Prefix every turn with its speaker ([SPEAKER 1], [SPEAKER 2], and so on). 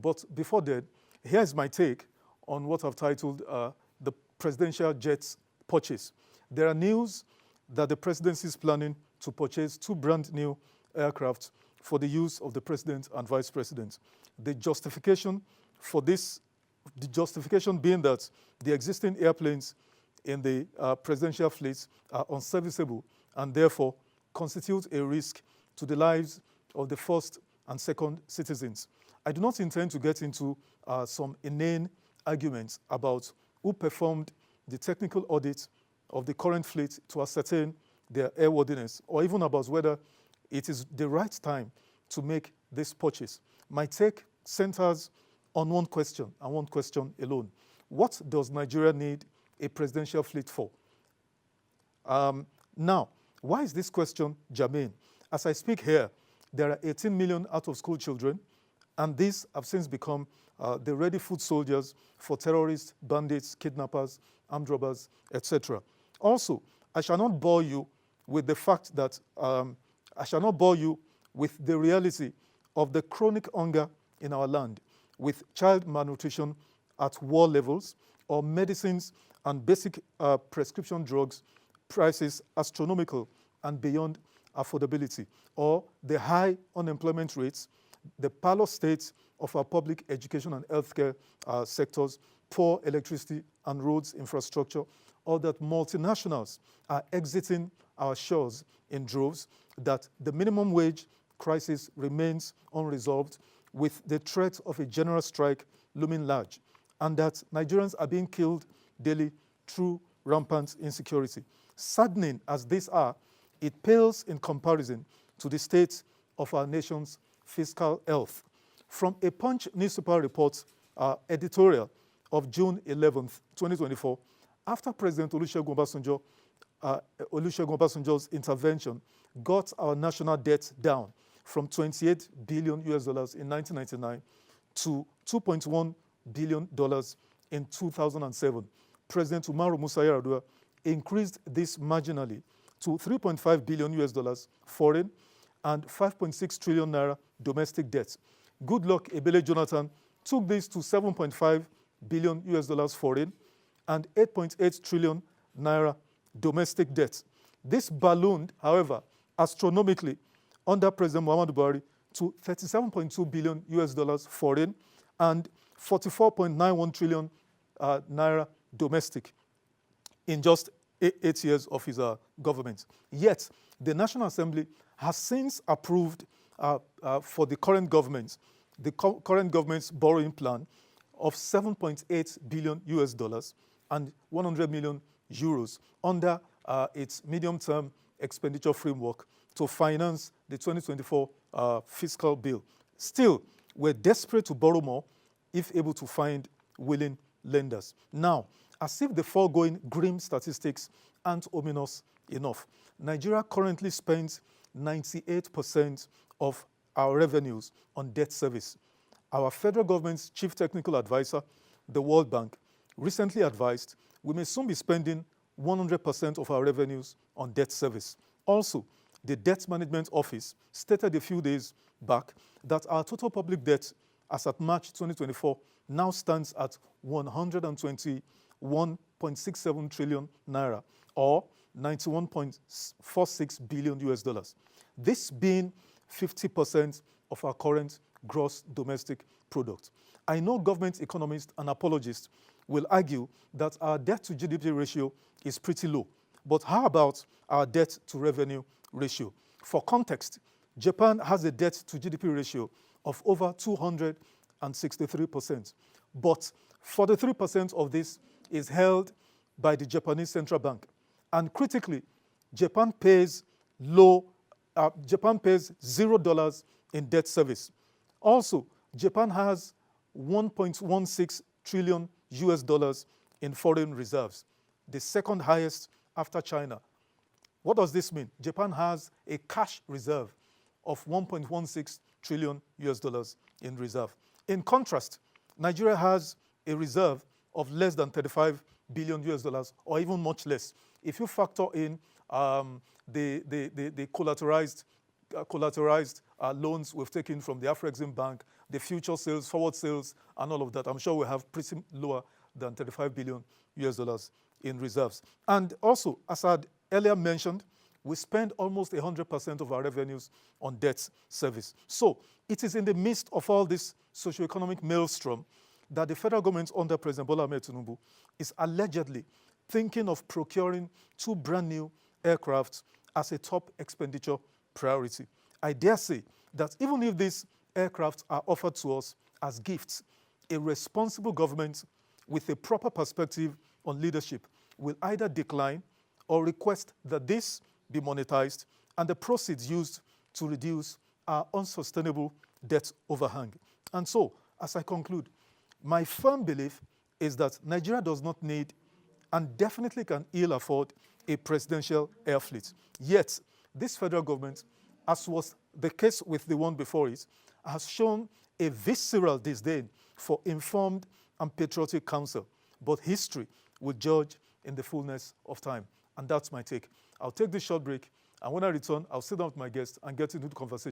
[SPEAKER 1] But before that, here's my take on what I've titled the presidential jets purchase. There are news that the presidency is planning to purchase 2 brand new aircraft for the use of the president and vice president. The justification for this, the justification being that the existing airplanes in the presidential fleet are unserviceable and therefore constitute a risk to the lives of the first and second citizens. I do not intend to get into some inane arguments about who performed the technical audit of the current fleet to ascertain their airworthiness, or even about whether it is the right time to make this purchase. My take centers on one question, and one question alone. What does Nigeria need a presidential fleet for? Now, why is this question germane? As I speak here, there are 18 million out-of-school children, and these have since become the ready foot soldiers for terrorists, bandits, kidnappers, armed robbers, etc. Also, I shall not bore you with the fact that, I shall not bore you with the reality of the chronic hunger in our land, with child malnutrition at war levels, or medicines and basic prescription drugs prices astronomical and beyond affordability, or the high unemployment rates, the parlor state of our public education and healthcare sectors, poor electricity and roads infrastructure, or that multinationals are exiting our shores in droves, that the minimum wage crisis remains unresolved with the threat of a general strike looming large, and that Nigerians are being killed daily through rampant insecurity. Saddening as these are, it pales in comparison to the state of our nation's fiscal health. From a Punch newspaper report editorial of June 11th, 2024, after President Olusegun Obasanjo's intervention got our national debt down from $28 billion in 1999 to $2.1 billion in 2007, President Umaru Musa Yar'Adua increased this marginally to $3.5 billion foreign and 5.6 trillion naira domestic debt. Goodluck Ebele Jonathan took this to $7.5 billion foreign and 8.8 trillion naira domestic debt. This ballooned, however, astronomically under President Muhammadu Buhari to $37.2 billion foreign and 44.91 trillion naira domestic in just 8 years of his government. Yet, the National Assembly has since approved for the current government, current government's borrowing plan of $7.8 billion and 100 million euros under its medium-term expenditure framework to finance the 2024 fiscal bill. Still, we're desperate to borrow more if able to find willing lenders. Now, as if the foregoing grim statistics aren't ominous enough, Nigeria currently spends 98% of our revenues on debt service. Our federal government's chief technical advisor, the World Bank, recently advised we may soon be spending 100% of our revenues on debt service. Also, the Debt Management Office stated a few days back that our total public debt as at March 2024 now stands at 121.67 trillion naira, or $91.46 billion. This being 50% of our current gross domestic product. I know government economists and apologists will argue that our debt to GDP ratio is pretty low, but how about our debt to revenue ratio? For context, Japan has a debt to GDP ratio of over 263%, but 43% of this is held by the Japanese central bank. And critically, Japan pays $0 in debt service. Also, Japan has $1.16 trillion in foreign reserves, the second highest after China. What does this mean? Japan has a cash reserve of $1.16 trillion in reserve. In contrast, Nigeria has a reserve of less than $35 billion, or even much less. If you factor in the collateralized loans we've taken from the Afrexim Bank, the future sales, forward sales, and all of that, I'm sure we have pretty lower than 35 billion US dollars in reserves. And also, as I had earlier mentioned, we spend almost 100% of our revenues on debt service. So it is in the midst of all this socioeconomic maelstrom that the federal government under President Bola Ahmed Tinubu is allegedly thinking of procuring 2 brand new aircraft as a top expenditure priority. I dare say that even if these aircraft are offered to us as gifts, a responsible government with a proper perspective on leadership will either decline or request that this be monetized and the proceeds used to reduce our unsustainable debt overhang. And so, as I conclude, my firm belief is that Nigeria does not need and definitely can ill afford a presidential air fleet. Yet, this federal government, as was the case with the one before it, has shown a visceral disdain for informed and patriotic counsel. But history will judge in the fullness of time. And that's my take. I'll take this short break, and when I return, I'll sit down with my guests and get into the conversation.